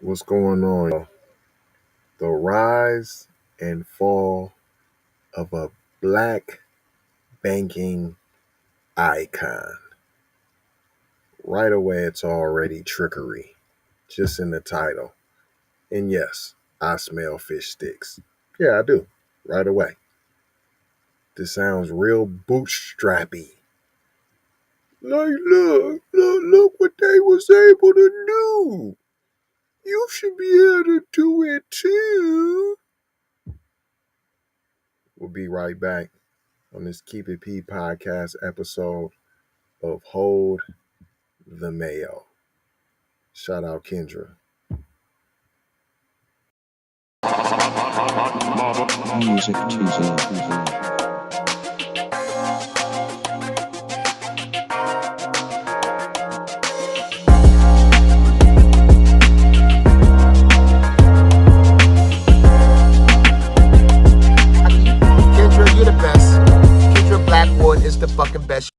What's going on, y'all? The rise and fall of a black banking icon. Right away, it's already trickery, just in the title. And yes, I smell fish sticks. Yeah, I do. Right away. This sounds real bootstrappy. Like, look what they was able to do. You should be able to do it too. We'll be right back on this Keep It P podcast episode of Hold the Mayo. Shout out Kendra. Music teasing. Kendra, you're the best. Kendra Blackwood is the fucking best.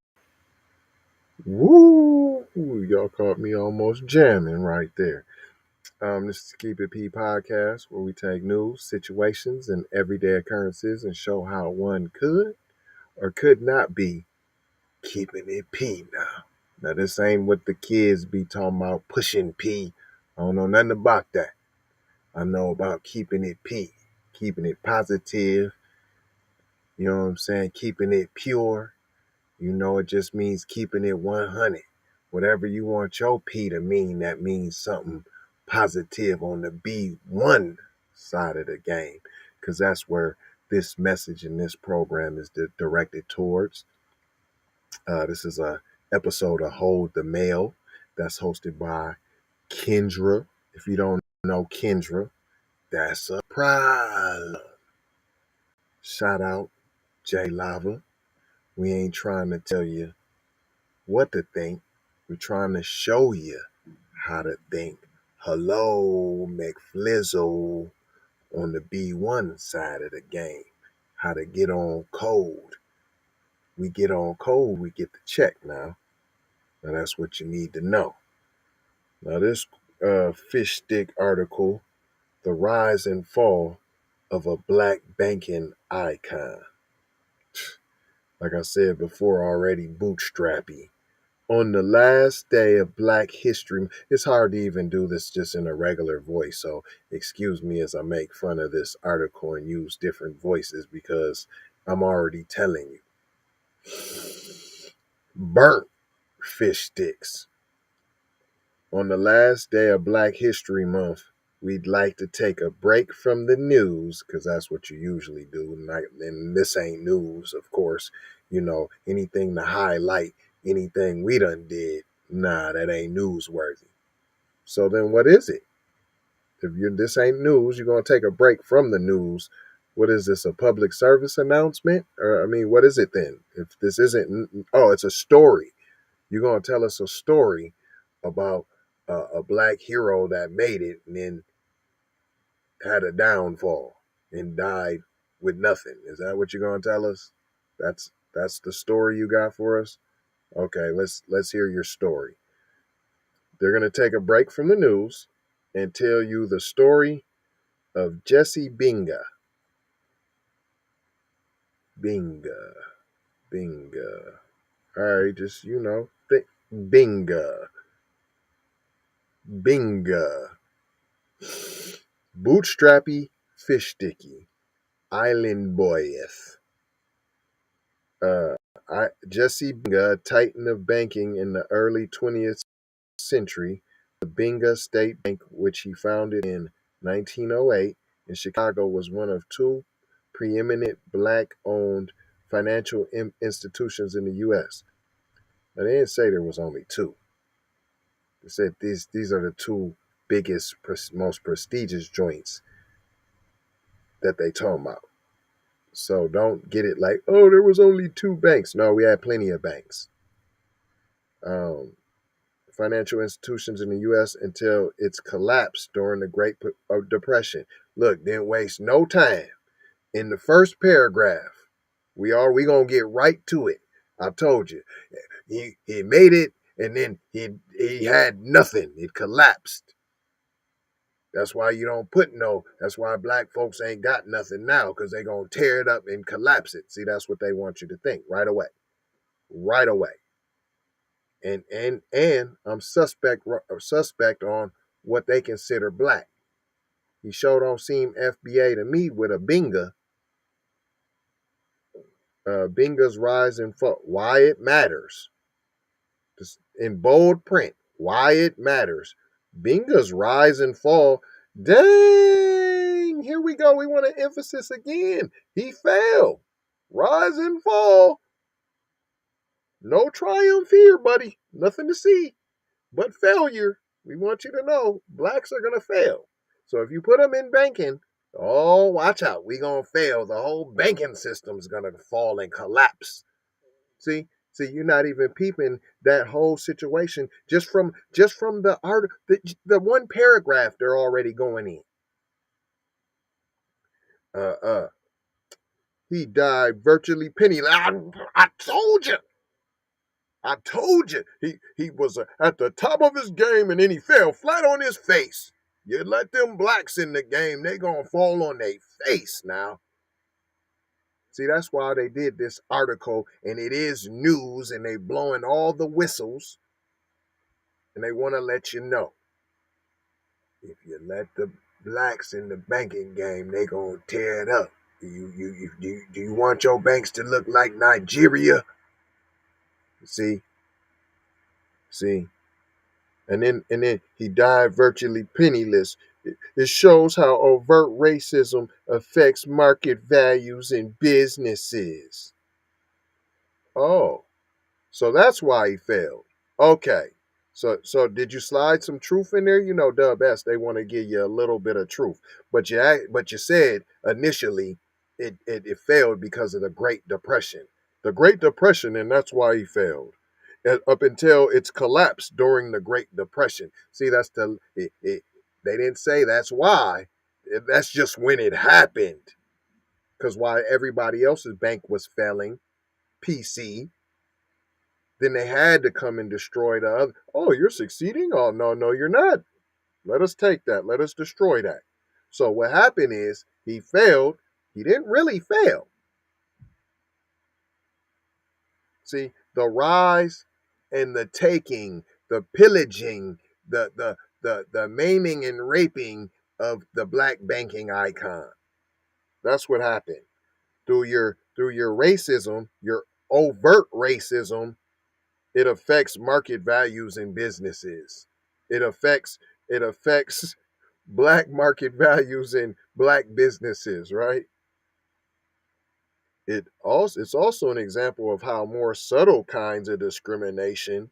Woo! Y'all caught me almost jamming right there. This is Keep It P podcast where we take news, situations, and everyday occurrences and show how one could or could not be keeping it P now. Now, this ain't what the kids be talking about, pushing P. I don't know nothing about that. I know about keeping it P, keeping it positive, you know what I'm saying, keeping it pure. You know, it just means keeping it 100. Whatever you want your P to mean, that means something positive on the B1 side of the game, because that's where this message in this program is directed towards. This is a episode of Hold the Mail that's hosted by Kendra. If you don't know Kendra, that's a problem. Shout out J Lava. We ain't trying to tell you what to think. We're trying to show you how to think. Hello, McFlizzle on the B1 side of the game. How to get on code. We get on code, we get the check now. Now that's what you need to know. Now this fish stick article, the rise and fall of a black banking icon. Like I said before already, bootstrappy. On the last day of Black History, it's hard to even do this just in a regular voice, so excuse me as I make fun of this article and use different voices because I'm already telling you. Burnt fish sticks. On the last day of Black History Month, we'd like to take a break from the news, because that's what you usually do, and this ain't news, of course. You know, anything to highlight anything we done did, nah, that ain't newsworthy. So then what is it? If this ain't news, you're going to take a break from the news. What is this, a public service announcement? Or, I mean, what is it then? If this isn't, it's a story. You're going to tell us a story about a black hero that made it and then had a downfall and died with nothing. Is that what you're going to tell us? That's the story you got for us? Okay, let's hear your story. They're going to take a break from the news and tell you the story of Jesse Binga. Binga. All right, just, Binga. Bootstrappy fish sticky. Island boyeth. Jesse Binga, a titan of banking in the early 20th century, the Binga State Bank, which he founded in 1908 in Chicago, was one of two preeminent black-owned financial institutions in the U.S. Now, they didn't say there was only two. They said these are the two biggest, most prestigious joints that they talking about. So don't get it like, oh, there was only two banks. No, we had plenty of banks. Financial institutions in the U.S. until its collapse during the Great Depression. Look, didn't waste no time. In the first paragraph, we gonna get right to it. I told you, he made it, and then he had nothing. It collapsed. That's why you don't put no. That's why black folks ain't got nothing now, because they gonna tear it up and collapse it. See, that's what they want you to think right away, right away. And I'm suspect on what they consider black. He sure don't seem FBA to me with a Binga. Binga's rise and fall. Why it matters. Just in bold print. Why it matters. Binga's rise and fall. Dang! Here we go. We want to emphasis again. He failed. Rise and fall. No triumph here, buddy. Nothing to see but failure. We want you to know blacks are going to fail. So if you put them in banking, oh, watch out. We're going to fail. The whole banking system's going to fall and collapse. See, you're not even peeping that whole situation just from the art, the one paragraph they're already going in. He died virtually penniless. I told you. I told you. He was at the top of his game, and then he fell flat on his face. You let them blacks in the game, they gonna fall on their face now. See, that's why they did this article, and it is news, and they blowing all the whistles, and they want to let you know. If you let the blacks in the banking game, they gonna tear it up. Do you want your banks to look like Nigeria? See, and then he died virtually penniless. It shows how overt racism affects market values in businesses. Oh, so that's why he failed. Okay. So did you slide some truth in there? You know, Dub S, they want to give you a little bit of truth. But you said initially it failed because of the Great Depression. The Great Depression, and that's why he failed. Up until its collapse during the Great Depression. See, they didn't say that's why. That's just when it happened. Because while everybody else's bank was failing, PC, then they had to come and destroy the other. Oh, you're succeeding? Oh, no, you're not. Let us take that. Let us destroy that. So what happened is he failed. He didn't really fail. See, the rise and the taking, the pillaging, the maiming and raping of the black banking icon. That's what happened. Through your racism, your overt racism, it affects market values in businesses. It affects black market values in black businesses, right? It's also an example of how more subtle kinds of discrimination.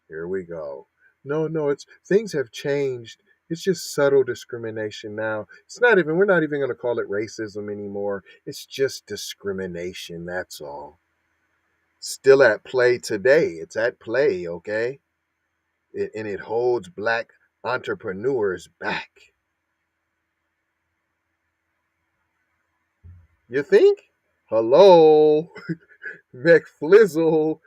Here we go. No, it's things have changed. It's just subtle discrimination now. We're not even going to call it racism anymore. It's just discrimination, that's all. Still at play today. It's at play, okay? And it holds black entrepreneurs back. You think? Hello? McFlizzle,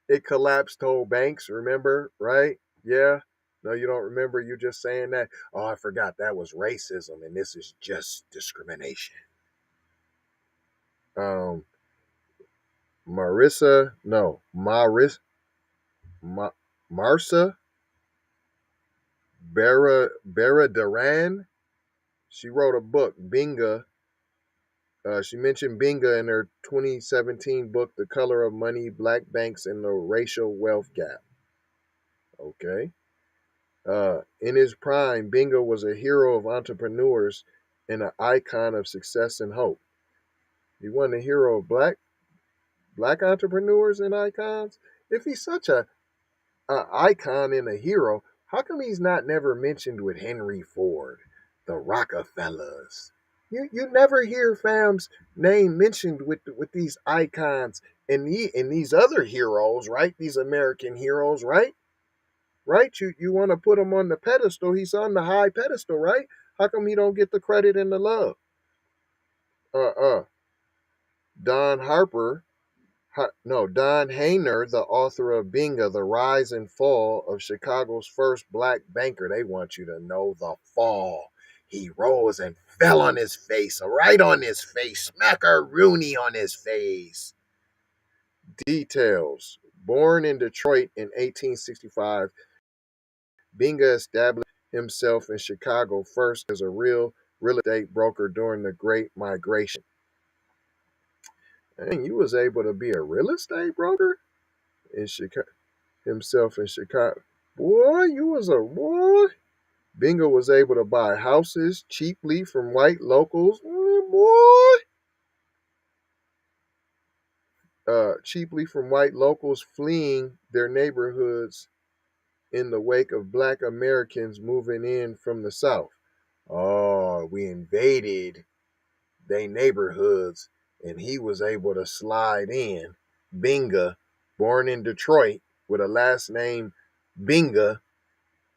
it collapsed whole banks, remember? Right? Yeah. No, you don't remember you just saying that? Oh, I forgot that was racism and this is just discrimination. Um, Marissa, no, Maris, Ma, Mehrsa Baradaran, she wrote a book, Binga. She mentioned Binga in her 2017 book, The Color of Money, Black Banks and the Racial Wealth Gap. Okay. In his prime, Binga was a hero of entrepreneurs and an icon of success and hope. He wasn't a hero of black entrepreneurs and icons. If he's such a icon and a hero, how come he's not never mentioned with Henry Ford, the Rockefellers? You never hear fam's name mentioned with these icons and these other heroes, right? These American heroes, right? Right? You want to put him on the pedestal. He's on the high pedestal, right? How come he don't get the credit and the love? Uh. Don Don Hayner, the author of Binga, The Rise and Fall of Chicago's First Black Banker. They want you to know the fall. He rose and fell on his face, right on his face, smackaroonie on his face. Details. Born in Detroit in 1865, Binga established himself in Chicago first as a real estate broker during the Great Migration. Dang, you was able to be a real estate broker in Chicago? Himself in Chicago. Boy, you was a boy. Binga was able to buy houses cheaply from white locals. Boy. Cheaply from white locals fleeing their neighborhoods in the wake of black Americans moving in from the South. Oh, we invaded their neighborhoods and he was able to slide in. Binga, born in Detroit with a last name Binga,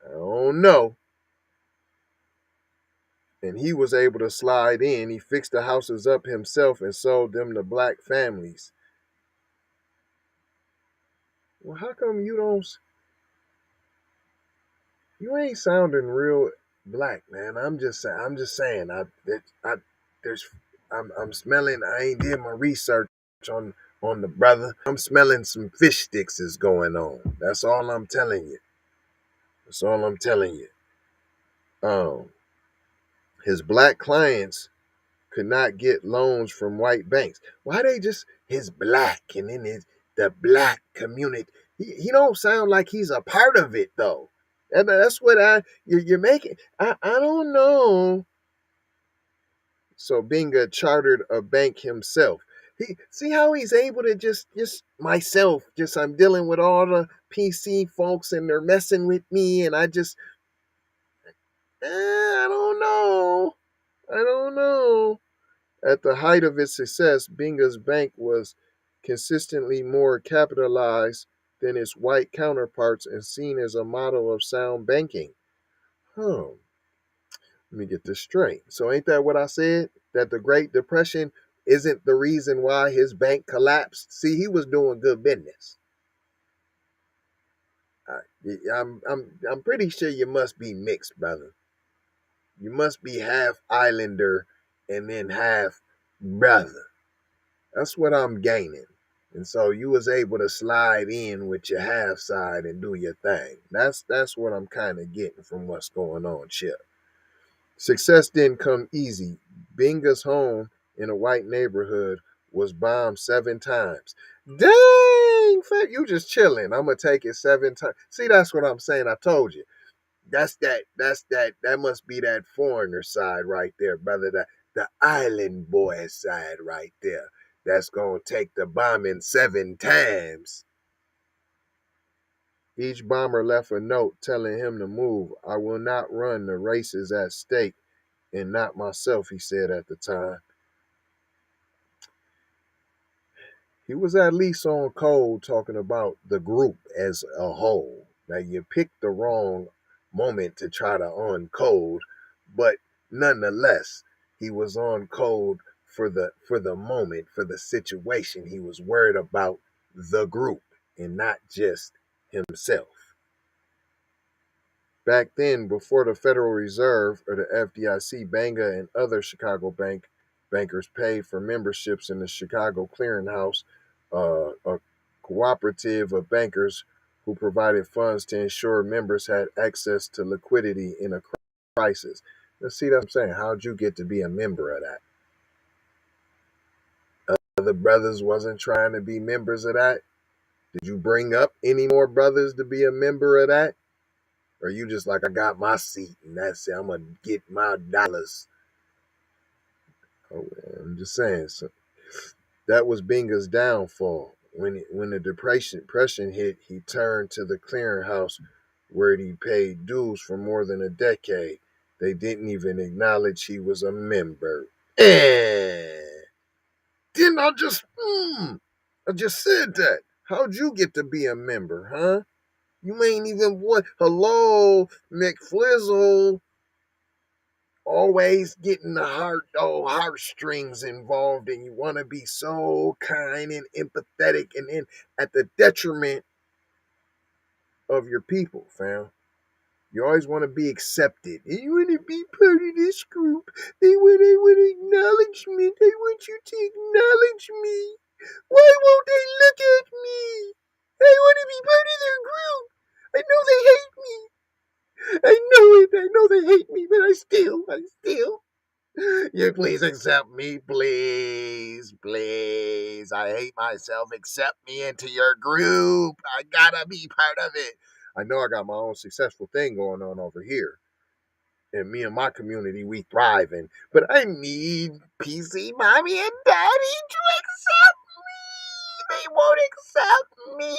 I don't know. And he was able to slide in. He fixed the houses up himself and sold them to black families. Well, how come you ain't sounding real black, man? I'm just saying. I'm smelling. I ain't did my research on the brother. I'm smelling some fish sticks is going on. That's all I'm telling you. That's all I'm telling you. His black clients could not get loans from white banks. Why they just his black and then the black community? He don't sound like he's a part of it though. And that's what you're making. I don't know. So Binga chartered a bank himself. He see how he's able to just myself. Just I'm dealing with all the PC folks and they're messing with me, and I just I don't know. I don't know. At the height of its success, Binga's bank was consistently more capitalized than its white counterparts and seen as a model of sound banking. Huh. Let me get this straight. So, ain't that what I said? That the Great Depression isn't the reason why his bank collapsed? See, he was doing good business. I'm pretty sure you must be mixed, brother. You must be half Islander and then half brother. That's what I'm gaining. And so you was able to slide in with your half side and do your thing. That's what I'm kind of getting from what's going on, Chip. Success didn't come easy. Binga's home in a white neighborhood was bombed 7 times. Dang, fat, you just chilling. I'm gonna take it 7 times. See, that's what I'm saying. I told you. That must be that foreigner side right there, brother. The island boy side right there. That's gonna take the bombing 7 times. Each bomber left a note telling him to move. I will not run. The race is at stake, and not myself, he said at the time. He was at least on code talking about the group as a whole. Now you picked the wrong moment to try to uncode, but nonetheless, he was on code for the moment, for the situation. He was worried about the group and not just himself. Back then, before the Federal Reserve or the FDIC, Banga and other Chicago bankers paid for memberships in the Chicago Clearinghouse, a cooperative of bankers who provided funds to ensure members had access to liquidity in a crisis. Let's see, that's what I'm saying. How'd you get to be a member of that? Other brothers wasn't trying to be members of that? Did you bring up any more brothers to be a member of that? Or you just like, I got my seat and that's it. I'm going to get my dollars. Oh, I'm just saying. So that was Binga's downfall. When the depression hit, he turned to the clearinghouse where he paid dues for more than a decade. They didn't even acknowledge he was a member. Didn't I just said that. How'd you get to be a member, huh? You ain't even what? Hello, McFlizzle. always getting the heartstrings involved, and you want to be so kind and empathetic, and then at the detriment of your people, fam. You always want to be accepted. You want to be part of this group. They want acknowledgement. They want you to acknowledge me. Why won't they look at me? I want to be part of their group. I know they hate me. I know it. I know they hate me, but I still. You please accept me, please, please. I hate myself. Accept me into your group. I gotta be part of it. I know I got my own successful thing going on over here. And me and my community, we thriving. But I need PC mommy and daddy to accept me. They won't accept me.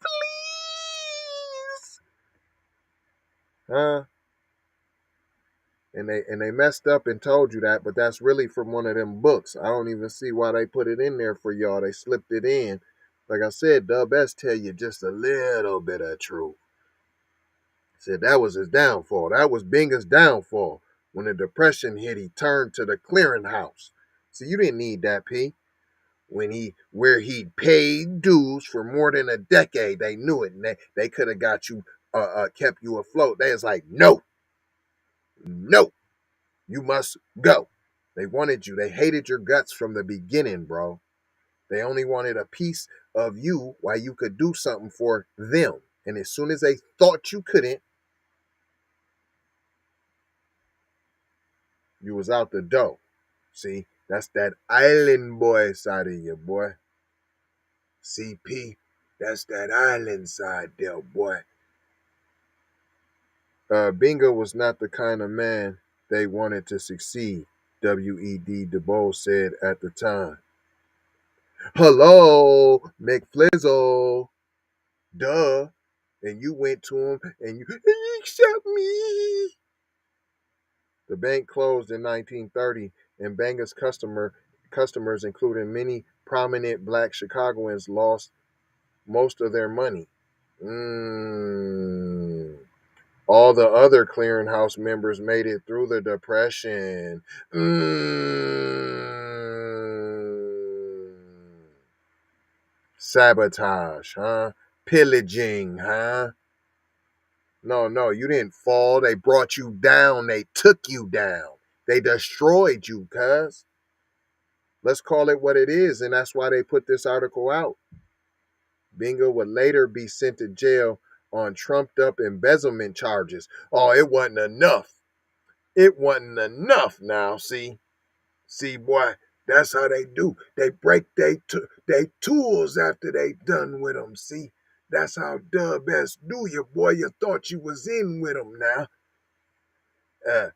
Please. Huh? And they messed up and told you that, but that's really from one of them books. I don't even see why they put it in there for y'all. They slipped it in. Like I said, Dub S tell you just a little bit of truth. Said that was his downfall. That was Binga's downfall. When the depression hit, he turned to the clearinghouse. See, you didn't need that, P. Where he'd paid dues for more than a decade, they knew it, and they could have got you, kept you afloat. They was like, no, no. You must go. They wanted you. They hated your guts from the beginning, bro. They only wanted a piece of you while you could do something for them. And as soon as they thought you couldn't, you was out the door. See, that's that island boy side of you, boy. CP, that's that island side there, boy. Binga was not the kind of man they wanted to succeed, W.E.D. Du Bois said at the time. Hello, McFlizzle. Duh. And you went to him and you accept me. The bank closed in 1930, and Banga's customers, including many prominent black Chicagoans, lost most of their money. All the other clearinghouse members made it through the depression. Sabotage, huh? Pillaging, huh? No, you didn't fall. They brought you down. They took you down. They destroyed you, cuz. Let's call it what it is, and that's why they put this article out. Binga would later be sent to jail on trumped up embezzlement charges. Oh, it wasn't enough. It wasn't enough now, see? See, boy, that's how they do. They break they tools after they done with them, see? That's how Dub S do you, boy. You thought you was in with them now.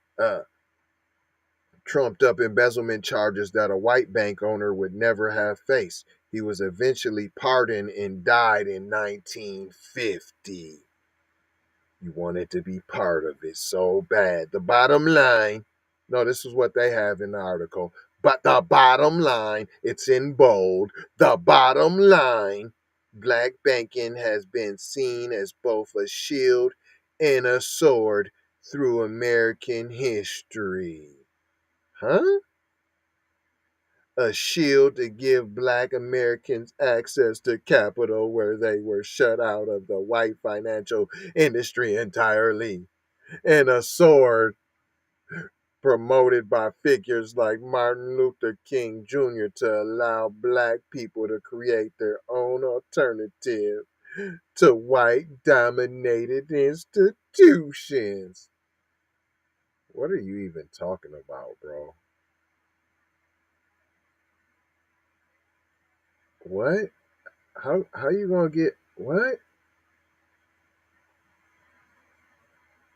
Trumped up embezzlement charges that a white bank owner would never have faced. He was eventually pardoned and died in 1950. You wanted to be part of it so bad. The bottom line, no, this is what they have in the article. But the bottom line, it's in bold. The bottom line, black banking has been seen as both a shield and a sword through American history. Huh? A shield to give black Americans access to capital where they were shut out of the white financial industry entirely. And a sword promoted by figures like Martin Luther King Jr. to allow black people to create their own alternative to white dominated institutions. What are you even talking about, bro? What? How you gonna get what?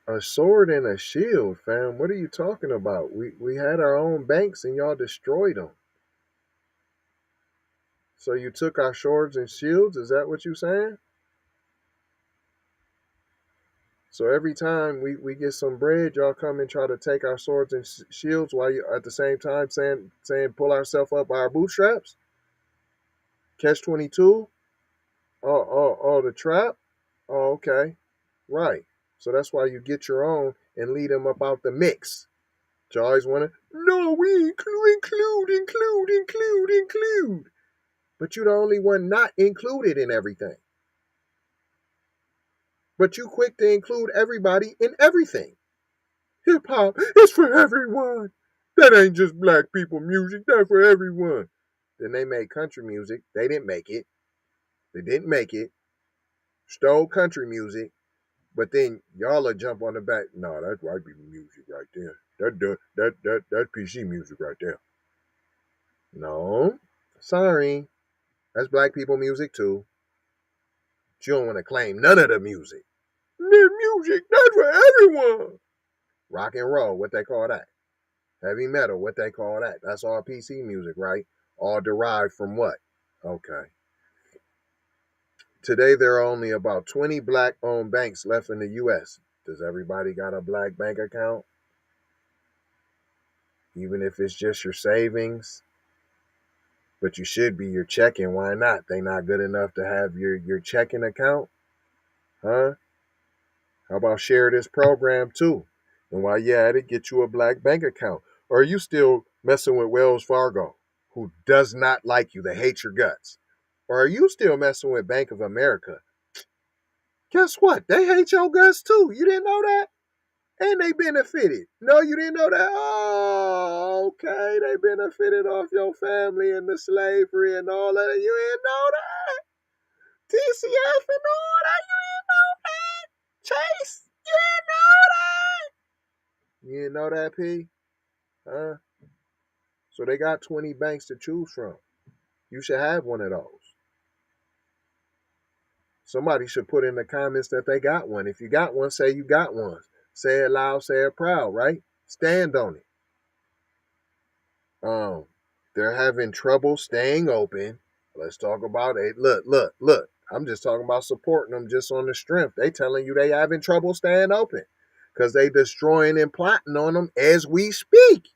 A sword and a shield, fam. What are you talking about? We had our own banks and y'all destroyed them. So you took our swords and shields? Is that what you saying? So every time we get some bread, y'all come and try to take our swords and shields while you at the same time saying pull ourselves up by our bootstraps? Catch 22? Oh, the trap? Oh, okay. Right. So that's why you get your own and lead them up out the mix. You always want to, no, we include. But you're the only one not included in everything. But you quick to include everybody in everything. Hip hop is for everyone. That ain't just black people music. That's for everyone. Then they made country music. They didn't make it. They didn't make it. Stole country music. But then y'all will jump on the back. No, that's white people music right there. That's PC music right there. No, sorry, that's black people music too. But you don't want to claim none of the music. The music, that's for everyone. Rock and roll, what they call that? Heavy metal, what they call that? That's all PC music, right? All derived from what? Okay. Today, there are only about 20 black owned banks left in the U.S. Does everybody got a black bank account? Even if it's just your savings? But you should be your checking. Why not? They not good enough to have your checking account? Huh? How about share this program too? And while you're at it, get you a black bank account. Or are you still messing with Wells Fargo, who does not like you? They hate your guts. Or are you still messing with Bank of America? Guess what? They hate your guts too. You didn't know that? And they benefited. No, you didn't know that? Oh, okay. They benefited off your family and the slavery and all that. You didn't know that? TCF and all that? You didn't know that? Chase? You didn't know that? You didn't know that, P? Huh? So they got 20 banks to choose from. You should have one of those. Somebody should put in the comments that they got one. If you got one, say you got one. Say it loud, say it proud, right? Stand on it. They're having trouble staying open. Let's talk about it. Look. I'm just talking about supporting them just on the strength. They telling you they having trouble staying open because they destroying and plotting on them as we speak.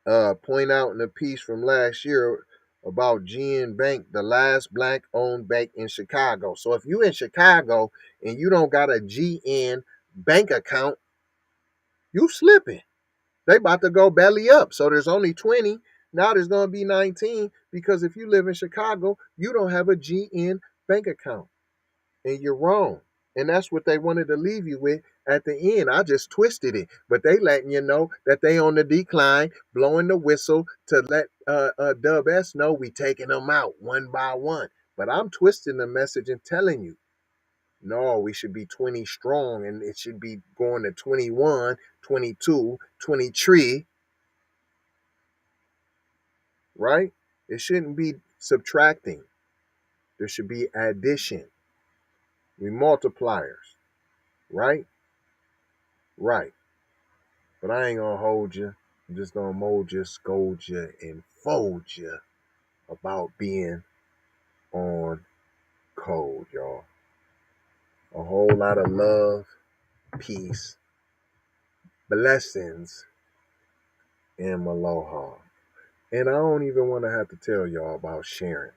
Point out in a piece from last year about GN Bank, the last black-owned bank in Chicago. So if you in Chicago and you don't got a GN bank account, you slipping. They about to go belly up. So there's only 20. Now there's going to be 19 because if you live in Chicago, you don't have a GN bank account. And you're wrong. And that's what they wanted to leave you with at the end. I just twisted it. But they letting you know that they on the decline, blowing the whistle to let Dub S know we taking them out one by one. But I'm twisting the message and telling you, no, we should be 20 strong and it should be going to 21, 22, 23, right? It shouldn't be subtracting. There should be addition. We multipliers, right? Right. But I ain't gonna hold you. I'm just gonna mold you, scold you, and fold you about being on code, y'all. A whole lot of love, peace, blessings, and aloha. And I don't even want to have to tell y'all about sharing.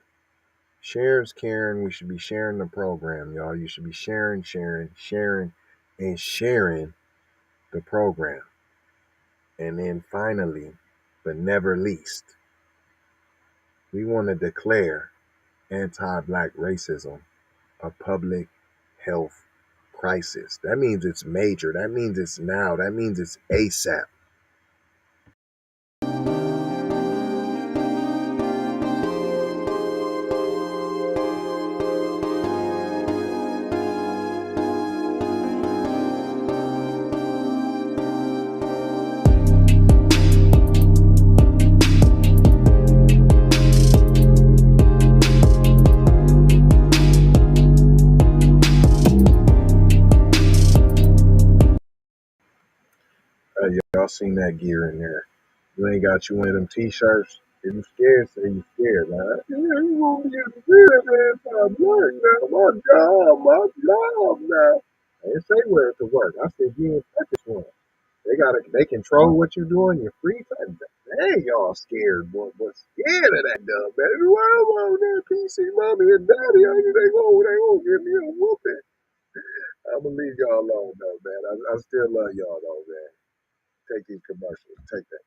Sharing's caring. We should be sharing the program, y'all. You should be sharing, and sharing the program. And then finally, but never least, we want to declare anti-black racism a public health crisis. That means it's major. That means it's now. That means it's ASAP. Y'all seen that gear in there. You ain't got you one of them t-shirts. If you scared, say you scared. Like, yeah, you gonna get scared, man. I'm work now. My job now. I didn't say where to work. I said you ain't purchase one. They control what you do in your free time. Dang, y'all scared, boy. But scared of that dumb baby. Why am I on that PC mommy and daddy? They gonna give me a whooping. I'm gonna leave y'all alone though, man. I still love y'all though, man. Take these commercials. Take that.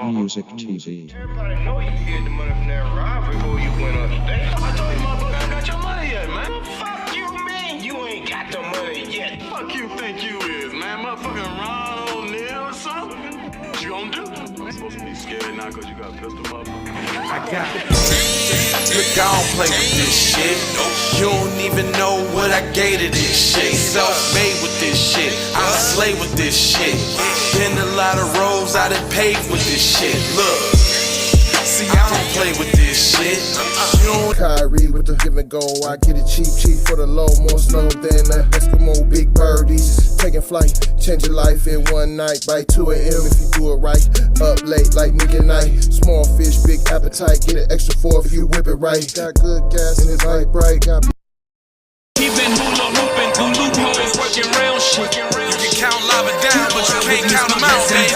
Music TV. Everybody know you get the money from that robbery before you went on today. I told you motherfucker ain't got your money yet, man. Fuck you, man. You ain't got the money yet. Fuck you think you is, man. Motherfucking Ron O'Neal or something. What you gonna do? You ain't supposed to be scared now because you got a pistol, motherfucker. I got it. Look, I don't play with this shit. You don't even know what I gave to this shit. Self-made with this shit. I slay with this shit. Been a lot of roads I done paved with this shit. Look, see, I don't play with this shit. You don't. Kyrie with the give and go. I get it cheap for the low. More snow than a Eskimo big birdies. Taking flight, change your life in one night. By 2 a.m. if you do it right. Up late like midnight. Small fish, big appetite. Get an extra 4 if you whip it right. Got good gas and it's light bright. Got He been hula hooping through loopholes, working round shit. You can count lava down, but you can't count them out, baby.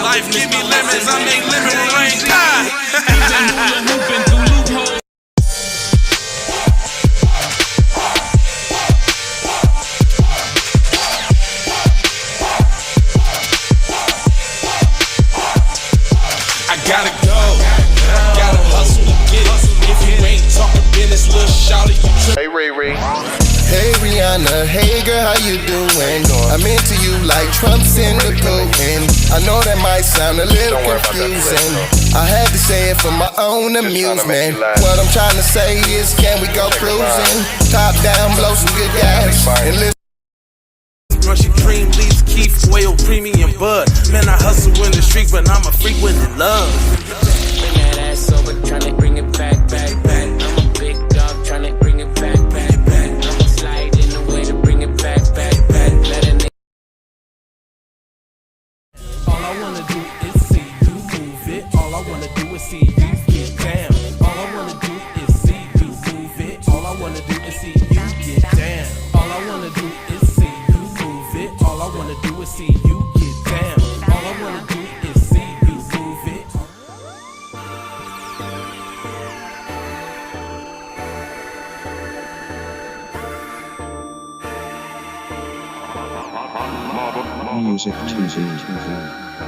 Life give me lemons, I make lemon rain. He been hula hooping through loopholes. I gotta go, gotta hustle to get it. If you ain't talking business, little shawty, you trip. Hey, Ray. Hey Rihanna, hey girl, how you doing? I'm into you like Trump's in the Putin. I know that might sound a little confusing. I had to say it for my own amusement. What I'm trying to say is, can we go cruising? Top down, blow some good gas, and listen. Brushy cream leaves, Keith, oil, premium bud. Man, I hustle in the streets, but I'm a freak with the love. Bring that ass over, tryna bring it back. I'm a big dog, tryna bring it back. I'ma slide in the way to bring it back. Let a nigga. All I wanna do is see you move it. All I wanna do is see you get down. All I wanna do is see you move it. All I wanna do is see you get down. All I wanna do is see you move it. All I wanna do is see you get down. All I wanna do is see you move it. Music TV.